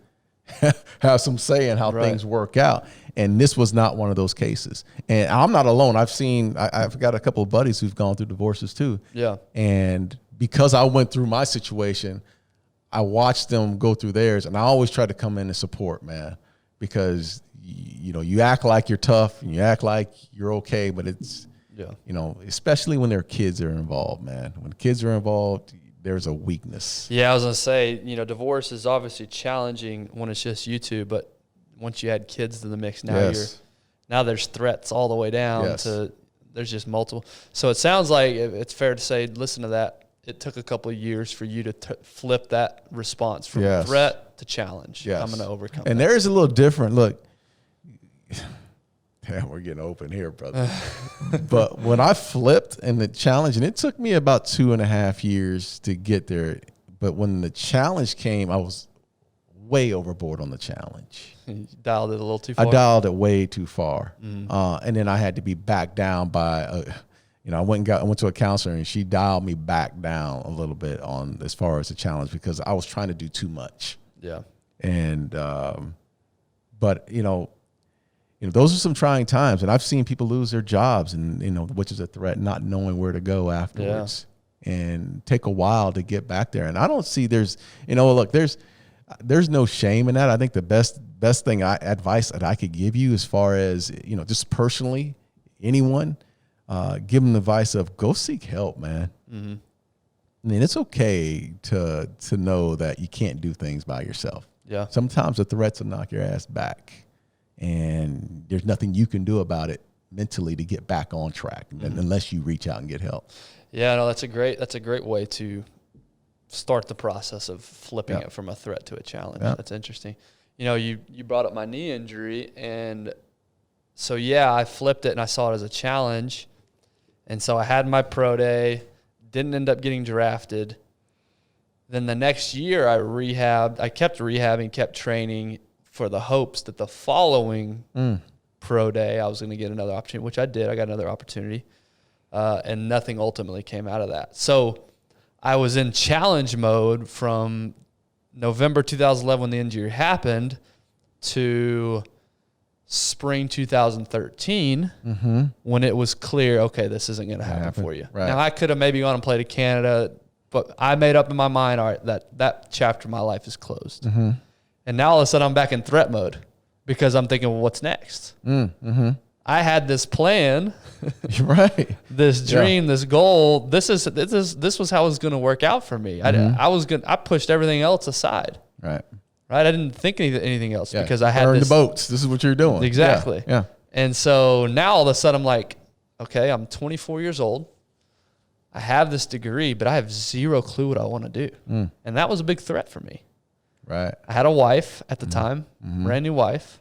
have some say in how things work out. And this was not one of those cases. And I'm not alone. I've got a couple of buddies who've gone through divorces too. Yeah. And because I went through my situation, I watched them go through theirs. And I always try to come in and support, man, because, you act like you're tough and you act like you're okay, but it's, especially when there are kids that are involved, man. When kids are involved, there's a weakness. Yeah, I was going to say, divorce is obviously challenging when it's just you two, but once you add kids to the mix, now there's threats all the way down to there's just multiple. So it sounds like it's fair to say, listen to that. It took a couple of years for you to flip that response from threat to challenge. Yes. I'm going to overcome and that. There is a little different. Look, damn, we're getting open here, brother. But when I flipped and the challenge, and it took me about 2.5 years to get there. But when the challenge came, I was way overboard on the challenge. You dialed it a little too far? I dialed it way too far. And then I had to be backed down by, I went to a counselor and she dialed me back down a little bit on as far as the challenge because I was trying to do too much. Yeah. And, but, those are some trying times. And I've seen people lose their jobs and, which is a threat, not knowing where to go afterwards and take a while to get back there. And I don't see there's no shame in that. I think the best advice that I could give you as far as, just personally, anyone, give them the advice of go seek help, man. I mean, it's okay to know that you can't do things by yourself. Yeah. Sometimes the threats will knock your ass back. And there's nothing you can do about it mentally to get back on track unless you reach out and get help. Yeah, no, that's a great way to start the process of flipping it from a threat to a challenge. That's interesting. You know, you brought up my knee injury, and so I flipped it and I saw it as a challenge. And so I had my pro day, didn't end up getting drafted. Then the next year I kept rehabbing, kept training for the hopes that the following pro day I was going to get another opportunity, which I did. I got another opportunity, and nothing ultimately came out of that. So I was in challenge mode from November 2011 when the injury happened to spring 2013 when it was clear, okay, this isn't going to happen for you. Right. Now, I could have maybe gone and played in Canada, but I made up in my mind, all right, that chapter of my life is closed. And now all of a sudden I'm back in threat mode because I'm thinking, well, what's next? I had this plan, this dream, this goal. This was how it was going to work out for me. I pushed everything else aside. Right. I didn't think anything else because I had Burn the boats. This is what you're doing. Exactly. Yeah. And so now all of a sudden I'm like, okay, I'm 24 years old. I have this degree, but I have zero clue what I want to do. And that was a big threat for me. Right. I had a wife at the time, brand new wife,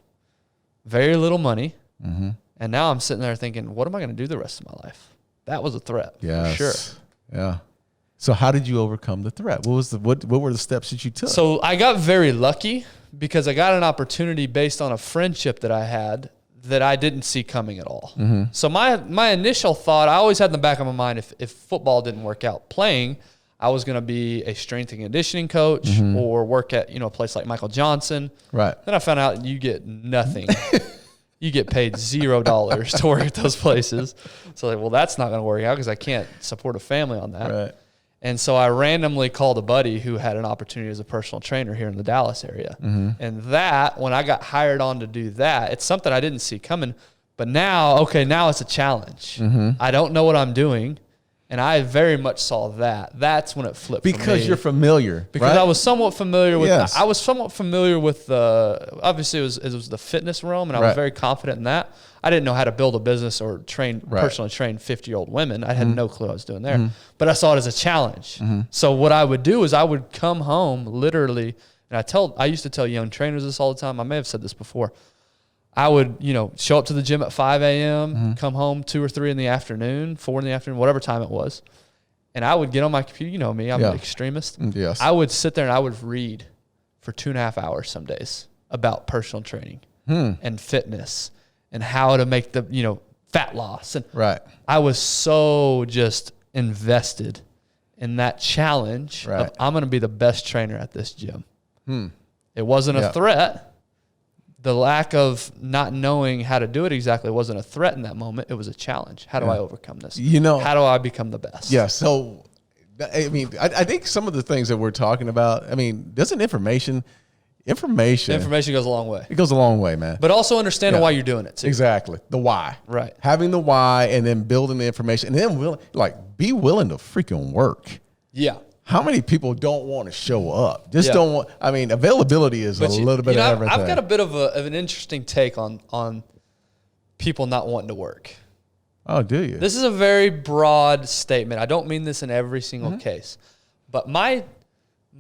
very little money. And now I'm sitting there thinking, what am I going to do the rest of my life? That was a threat. Yes. For sure. Yeah. So how did you overcome the threat? What were the steps that you took? So I got very lucky because I got an opportunity based on a friendship that I had that I didn't see coming at all. So my initial thought, I always had in the back of my mind, if football didn't work out playing, I was going to be a strength and conditioning coach or work at a place like Michael Johnson. Right. Then I found out you get nothing. You get paid $0 to work at those places. So that's not going to work out because I can't support a family on that. Right. And so I randomly called a buddy who had an opportunity as a personal trainer here in the Dallas area. And that, when I got hired on to do that, it's something I didn't see coming. But now it's a challenge. I don't know what I'm doing. And I very much saw that. That's when it flipped. Because you're familiar. Because I was somewhat familiar with. Yes. I was somewhat familiar with obviously it was the fitness realm, and I was very confident in that. I didn't know how to build a business or personally train 50-year-old women. I had no clue what I was doing there. But I saw it as a challenge. So what I would do is I would come home literally, and I used to tell young trainers this all the time. I may have said this before. I would, show up to the gym at 5 a.m., come home 2 or 3 in the afternoon, 4 in the afternoon, whatever time it was. And I would get on my computer. You know me, I'm an extremist. Yes. I would sit there and I would read for 2.5 hours some days about personal training and fitness and how to make the, fat loss. And I was so just invested in that challenge of I'm going to be the best trainer at this gym. It wasn't a threat. The lack of not knowing how to do it exactly wasn't a threat in that moment. It was a challenge. How do I overcome this? How do I become the best? Yeah. So, I think some of the things that we're talking about, doesn't information goes a long way. It goes a long way, man. But also understanding why you're doing it too. Exactly. The why. Right. Having the why and then building the information and then be willing to freaking work. Yeah. How many people don't want to show up? Don't want. Availability is a little bit of everything. I've got a bit of an interesting take on people not wanting to work. Oh, do you? This is a very broad statement. I don't mean this in every single case, but my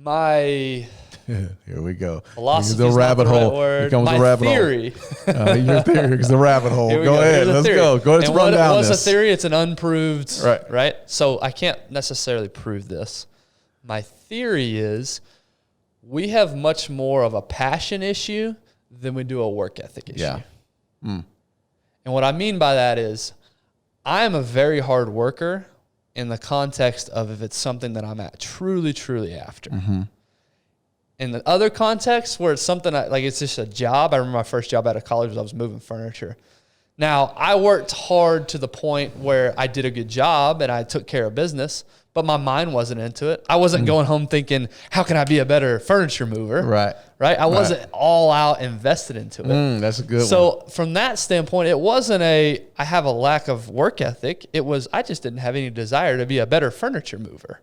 here we go. Philosophy is the rabbit hole. Here comes the rabbit theory. Hole. Your theory is the rabbit hole. Go ahead. Let's go. Let's run down this. What's a theory? It's an unproved. Right. So I can't necessarily prove this. My theory is we have much more of a passion issue than we do a work ethic issue. Yeah. And what I mean by that is I am a very hard worker in the context of if it's something that I'm truly, truly after. In the other contexts where it's something it's just a job. I remember my first job out of college was I was moving furniture. Now, I worked hard to the point where I did a good job and I took care of business, but my mind wasn't into it. I wasn't going home thinking, how can I be a better furniture mover? Right. I wasn't all out invested into it. That's a good one. So from that standpoint, it wasn't I have a lack of work ethic. It was, I just didn't have any desire to be a better furniture mover.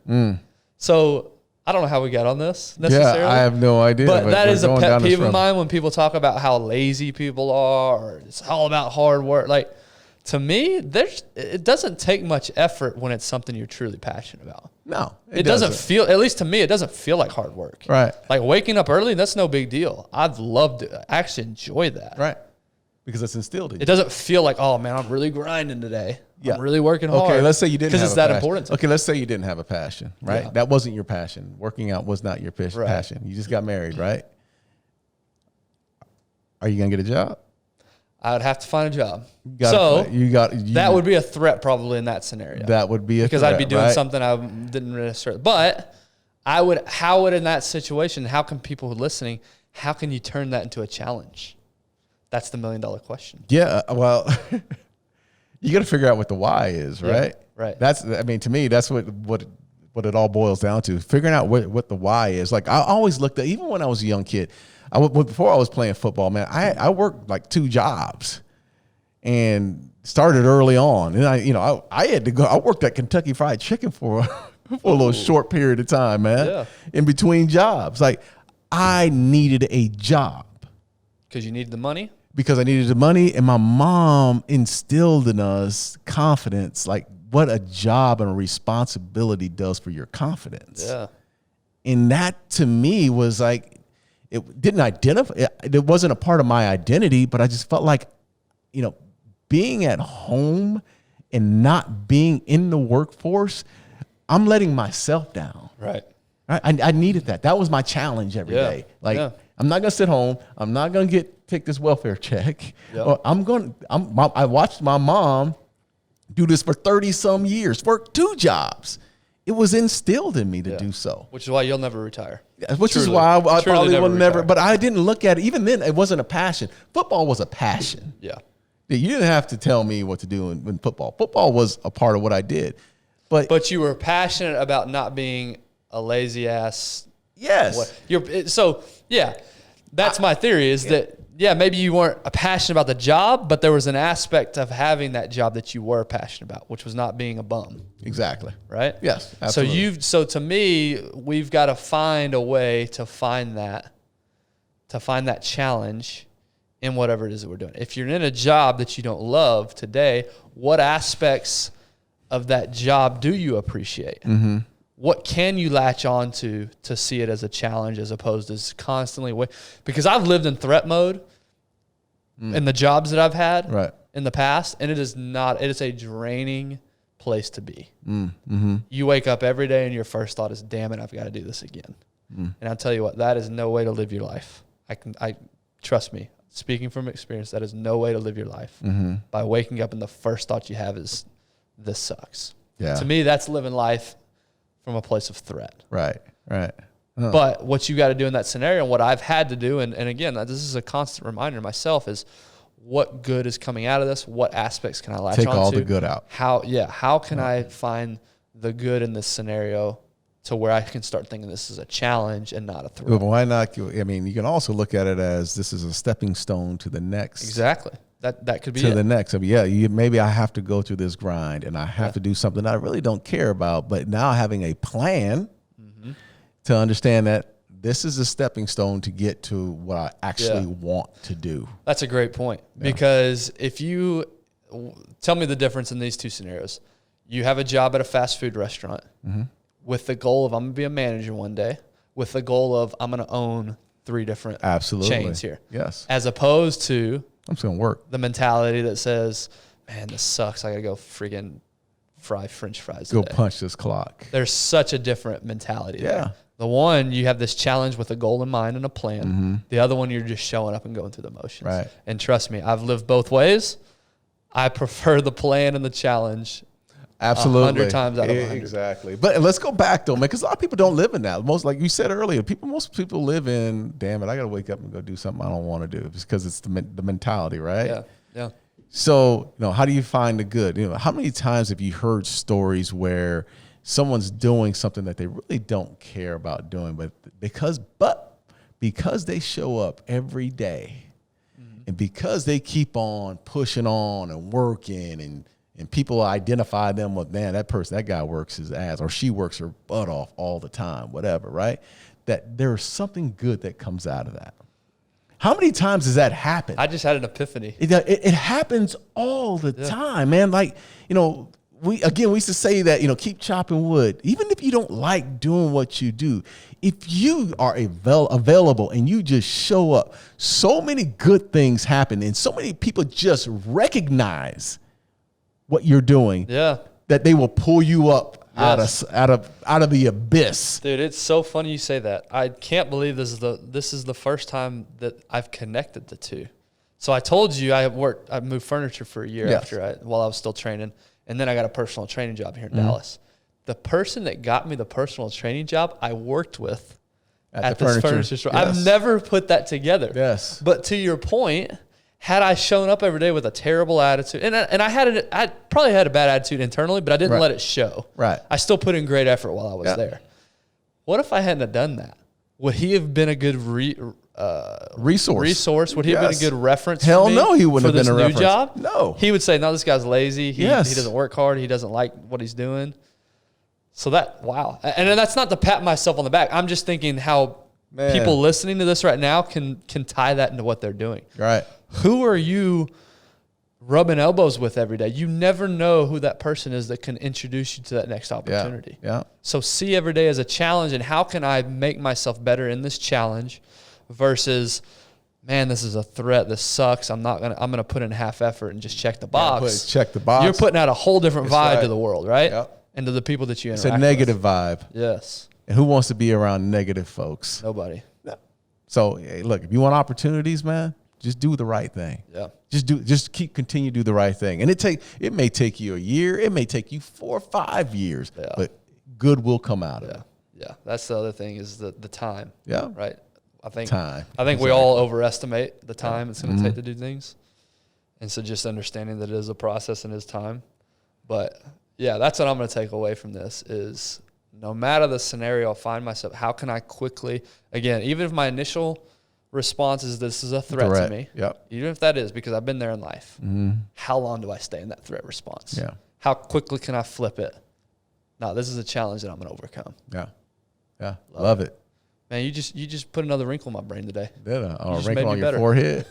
So I don't know how we got on this necessarily. Yeah, I have no idea. But that is a pet peeve of mine when people talk about how lazy people are or it's all about hard work. To me, it doesn't take much effort when it's something you're truly passionate about. No, it doesn't feel, at least to me, it doesn't feel like hard work. Right. Like waking up early, that's no big deal. I'd love to actually enjoy that. Right. Because it's instilled in you. It doesn't feel like, oh man, I'm really grinding today. Yeah. I'm really working hard. Okay, let's say you didn't have because it's that important. Okay, let's say you didn't have a passion, right? Yeah. That wasn't your passion. Working out was not your passion. You just got married, right? Are you going to get a job? I would have to find a job. That would be a threat probably in that scenario. That would be because I'd be doing something I didn't necessarily. But how would in that situation, how can people listening, how can you turn that into a challenge? That's the $1 million question. Yeah, well, you got to figure out what the why is, right? Yeah, right. To me, that's what it all boils down to. Figuring out what the why is. Like I always looked at, even when I was a young kid, before I was playing football, man, I worked like 2 jobs and started early on. And I had to go. I worked at Kentucky Fried Chicken for a little short period of time, man. In between jobs, like I needed a job because you needed the money. Because I needed the money, and my mom instilled in us confidence, like what a job and a responsibility does for your confidence. Yeah, and that to me was like. It didn't identify. It wasn't a part of my identity, but I just felt like, being at home and not being in the workforce, I'm letting myself down. Right. I needed that. That was my challenge every day. Like I'm not gonna sit home. I'm not gonna take this welfare check. Or I watched my mom do this for 30 some years, work 2 jobs. It was instilled in me to do so. Which is why you'll never retire. Which is why I probably will never. But I didn't look at it. Even then, it wasn't a passion. Football was a passion. Yeah. You didn't have to tell me what to do in football. Football was a part of what I did. But you were passionate about not being a lazy ass. Yes. That's my theory is that, maybe you weren't passionate about the job, but there was an aspect of having that job that you were passionate about, which was not being a bum. Exactly. Right? Yes, absolutely. So to me, we've got to find a way to find that challenge in whatever it is that we're doing. If you're in a job that you don't love today, what aspects of that job do you appreciate? Mm-hmm. What can you latch on to see it as a challenge as opposed to constantly because I've lived in threat mode in the jobs that I've had in the past, and it is a draining place to be. Mm-hmm. You wake up every day and your first thought is, damn it, I've got to do this again. And I'll tell you what, that is no way to live your life. I trust me, speaking from experience, that is no way to live your life by waking up and the first thought you have is, this sucks. Yeah. To me, that's living life from a place of threat. Right. But what you got to do in that scenario, and what I've had to do, and again, this is a constant reminder to myself, is what good is coming out of this? What aspects can I latch on to? Take all the good out. How can I find the good in this scenario to where I can start thinking this is a challenge and not a threat? Well, why not? You can also look at it as this is a stepping stone to the next. Exactly. That could be to the next. Maybe I have to go through this grind and I have to do something that I really don't care about. But now having a plan to understand that this is a stepping stone to get to what I actually want to do. That's a great point. Because if you tell me the difference in these 2 scenarios, you have a job at a fast food restaurant with the goal of I'm going to be a manager one day, with the goal of I'm going to own 3 different chains here. Yes. As opposed to I'm just going to work. The mentality that says, man, this sucks. I got to go freaking fry French fries today. Go punch this clock. There's such a different mentality there. The one, you have this challenge with a goal in mind and a plan. The other one, you're just showing up and going through the motions. Right. And trust me, I've lived both ways. I prefer the plan and the challenge. Absolutely. 100 times out of 100. Exactly. But let's go back though, man, because a lot of people don't live in that. Like you said earlier, most people live in, damn it, I got to wake up and go do something I don't want to do, just because it's the mentality, right? Yeah. So, how do you find the good? How many times have you heard stories where someone's doing something that they really don't care about doing, but because they show up every day and because they keep on pushing on and working and people identify them with, man, that guy works his ass or she works her butt off all the time, whatever, right? That there's something good that comes out of that. How many times does that happen? I just had an epiphany. It happens all the time, man. Like, we used to say that, keep chopping wood. Even if you don't like doing what you do, if you are available and you just show up, so many good things happen, and so many people just recognize what you're doing. Yeah. That they will pull you up out of the abyss. Dude, it's so funny you say that. I can't believe this is the first time that I've connected the two. So I told you I moved furniture for a year while I was still training, and then I got a personal training job here in Dallas. The person that got me the personal training job, I worked with at this furniture store. Yes. I've never put that together. Yes. But to your point, had I shown up every day with a terrible attitude, and I probably had a bad attitude internally, but I didn't let it show. Right. I still put in great effort while I was there. What if I hadn't have done that? Would he have been a good resource? Would he have been a good reference? Hell for me no, he wouldn't have been a new reference. Job? No. He would say, no, this guy's lazy. He doesn't work hard. He doesn't like what he's doing. So wow. And that's not to pat myself on the back. I'm just thinking how people listening to this right now can tie that into what they're doing. Right. Who are you rubbing elbows with every day? You never know who that person is that can introduce you to that next opportunity. Yeah. So see every day as a challenge, and how can I make myself better in this challenge versus, man, this is a threat. This sucks. I'm gonna put in half effort and just check the box. Check the box. You're putting out a whole different vibe to the world, right? Yep. And to the people that you interact with. It's a negative vibe. Yes. And who wants to be around negative folks? Nobody. No. So hey, look, if you want opportunities, man, just do the right thing. Yeah. Continue to do the right thing. And it may take you a year, it may take you 4 or 5 years, but good will come out of it. Yeah. That's the other thing is the time. Yeah. Right. I think exactly. we all overestimate the time it's going to take to do things. And so just understanding that it is a process and is time. But yeah, that's what I'm going to take away from this is no matter the scenario I find myself, how can I quickly, again, even if my initial response is this is a threat to me, even if that is because I've been there in life, how long do I stay in that threat response? Yeah. How quickly can I flip it? No, this is a challenge that I'm going to overcome. Yeah. Yeah. Love it. Man, you just put another wrinkle in my brain today. Did a wrinkle on your forehead?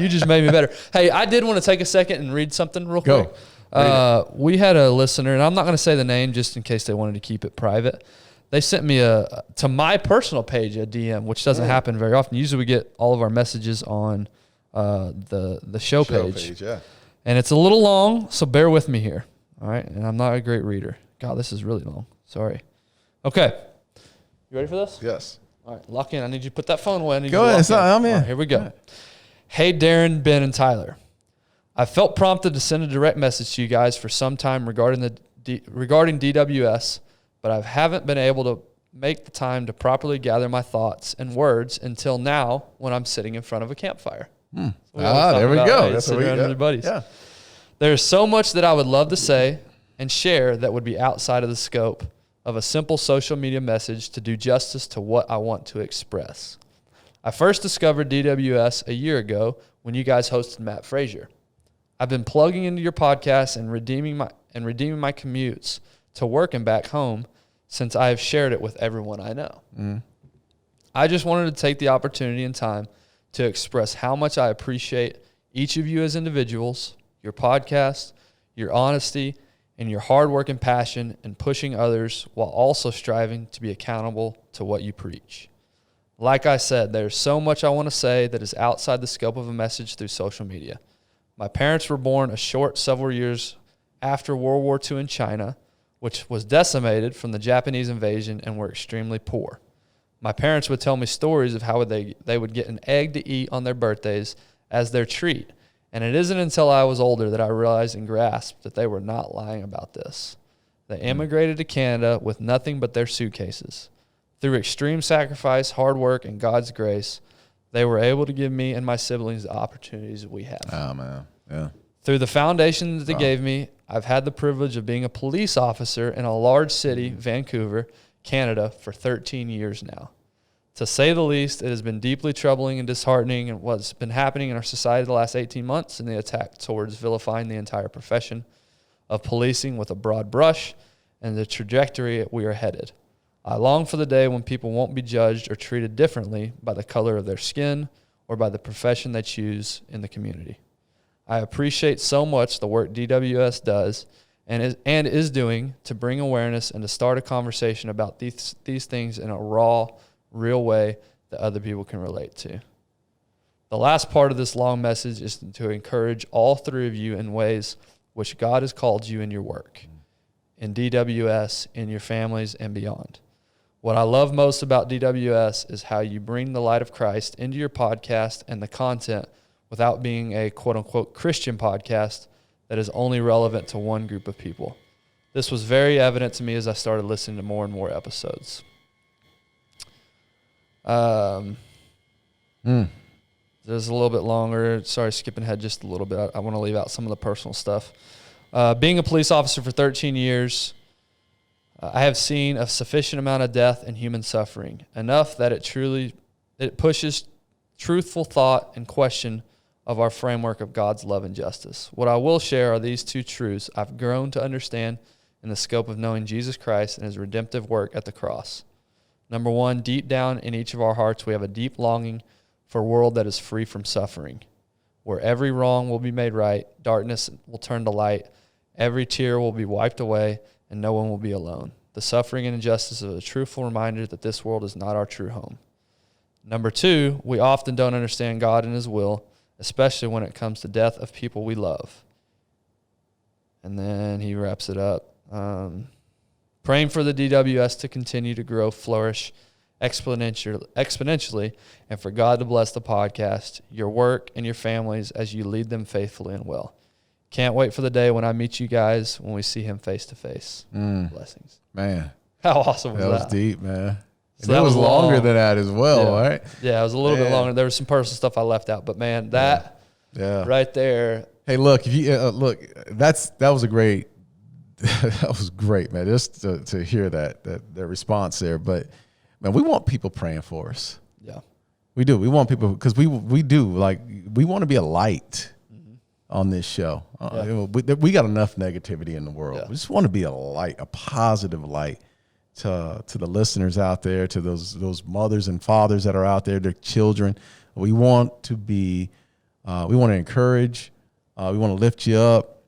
You just made me better. Hey, I did want to take a second and read something real quick. We had a listener, and I'm not going to say the name just in case they wanted to keep it private. They sent me to my personal page a DM, which doesn't happen very often. Usually we get all of our messages on the show page. Yeah. And it's a little long, so bear with me here. All right? And I'm not a great reader. God, this is really long. Sorry. Okay. You ready for this? Yes. All right, lock in. I need you to put that phone away. Go ahead. I'm in. Right, here we go. Hey, Darren, Ben, and Tyler. I felt prompted to send a direct message to you guys for some time regarding DWS, but I haven't been able to make the time to properly gather my thoughts and words until now when I'm sitting in front of a campfire. So there we go. That's what we got. Your buddies. Yeah. There's so much that I would love to say and share that would be outside of the scope of a simple social media message to do justice to what I want to express. I first discovered DWS a year ago when you guys hosted Matt Frazier. I've been plugging into your podcast and redeeming my commutes to work and back home since I have shared it with everyone I know. I just wanted to take the opportunity and time to express how much I appreciate each of you as individuals, your podcast, your honesty, and your hard work and passion in pushing others while also striving to be accountable to what you preach. Like I said, there's so much I want to say that is outside the scope of a message through social media. My parents were born a short several years after World War II in China, which was decimated from the Japanese invasion and were extremely poor. My parents would tell me stories of how they would get an egg to eat on their birthdays as their treat. And it isn't until I was older that I realized and grasped that they were not lying about this. They immigrated to Canada with nothing but their suitcases. Through extreme sacrifice, hard work, and God's grace, they were able to give me and my siblings the opportunities we have. Oh, man. Yeah. Through the foundation that they gave me, I've had the privilege of being a police officer in a large city, Vancouver, Canada, for 13 years now. To say the least, it has been deeply troubling and disheartening in what's been happening in our society the last 18 months and the attack towards vilifying the entire profession of policing with a broad brush and the trajectory we are headed. I long for the day when people won't be judged or treated differently by the color of their skin or by the profession they choose in the community. I appreciate so much the work DWS does and is doing to bring awareness and to start a conversation about these things in a raw, real way that other people can relate to. The last part of this long message is to encourage all three of you in ways which God has called you in your work, in DWS, in your families, and beyond. What I love most about DWS is how you bring the light of Christ into your podcast and the content without being a quote-unquote Christian podcast that is only relevant to one group of people. This was very evident to me as I started listening to more and more episodes. There's a little bit longer. Sorry, skipping ahead just a little bit. I want to leave out some of the personal stuff. Being a police officer for 13 years, I have seen a sufficient amount of death and human suffering, enough that it pushes truthful thought and question of our framework of God's love and justice. What I will share are these two truths I've grown to understand in the scope of knowing Jesus Christ and his redemptive work at the cross. Number one, deep down in each of our hearts, we have a deep longing for a world that is free from suffering, where every wrong will be made right, darkness will turn to light, every tear will be wiped away, and no one will be alone. The suffering and injustice is a truthful reminder that this world is not our true home. Number two, we often don't understand God and his will, especially when it comes to death of people we love. And then he wraps it up. Praying for the DWS to continue to grow, flourish exponentially, and for God to bless the podcast, your work, and your families as you lead them faithfully and well. Can't wait for the day when I meet you guys, when we see him face to face. Blessings. Man. How awesome was that? That was deep, man. So that was longer than that as well, right? Yeah, it was a little bit longer. There was some personal stuff I left out, but man, that right there. Hey, look, if you that was a great, that was great, man. Just to hear that response there, but man, we want people praying for us. Yeah, we do. We want people because we do like we want to be a light on this show. We got enough negativity in the world. We just want to be a light, a positive light. To the listeners out there, to those mothers and fathers that are out there, their children, we want to be, we want to encourage, we want to lift you up,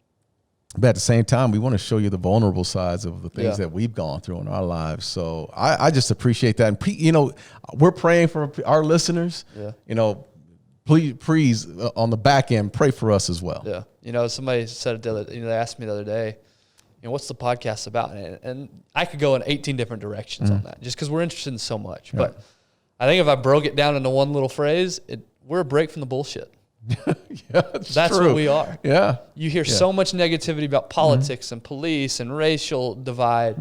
but at the same time, we want to show you the vulnerable sides of the things that we've gone through in our lives. So I just appreciate that, and we're praying for our listeners. Please on the back end, pray for us as well. Yeah, somebody said it they asked me the other day, what's the podcast about? And I could go in 18 different directions on that just because we're interested in so much. Yeah. But I think if I broke it down into one little phrase, we're a break from the bullshit. That's true. What we are. Yeah. You hear so much negativity about politics and police and racial divide.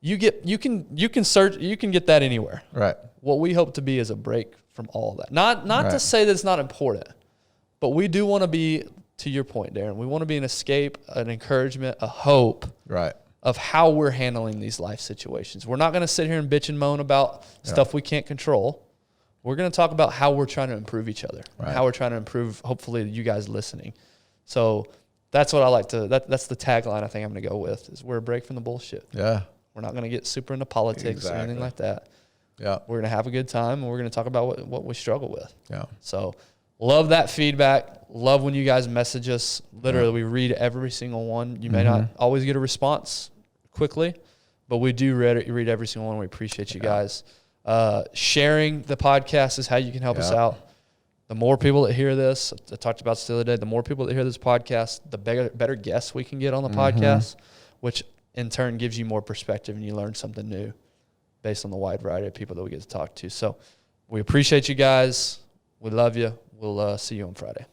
You can get that anywhere. Right. What we hope to be is a break from all that. Not to say that it's not important, but we do want to be, to your point, Darren, we want to be an escape, an encouragement, a hope of how we're handling these life situations. We're not going to sit here and bitch and moan about stuff we can't control. We're going to talk about how we're trying to improve each other, how we're trying to improve, hopefully, you guys listening. So that's what I like to, that's the tagline I think I'm going to go with, is we're a break from the bullshit. Yeah. We're not going to get super into politics or anything like that. Yeah. We're going to have a good time, and we're going to talk about what we struggle with. Yeah. So love that feedback. Love when you guys message us. Literally, we read every single one. You may not always get a response quickly, but we do read every single one. We appreciate you guys. Sharing the podcast is how you can help us out. The more people that hear this, I talked about this the other day, the more people that hear this podcast, the better guests we can get on the podcast, which in turn gives you more perspective and you learn something new based on the wide variety of people that we get to talk to. So we appreciate you guys. We love you. We'll see you on Friday.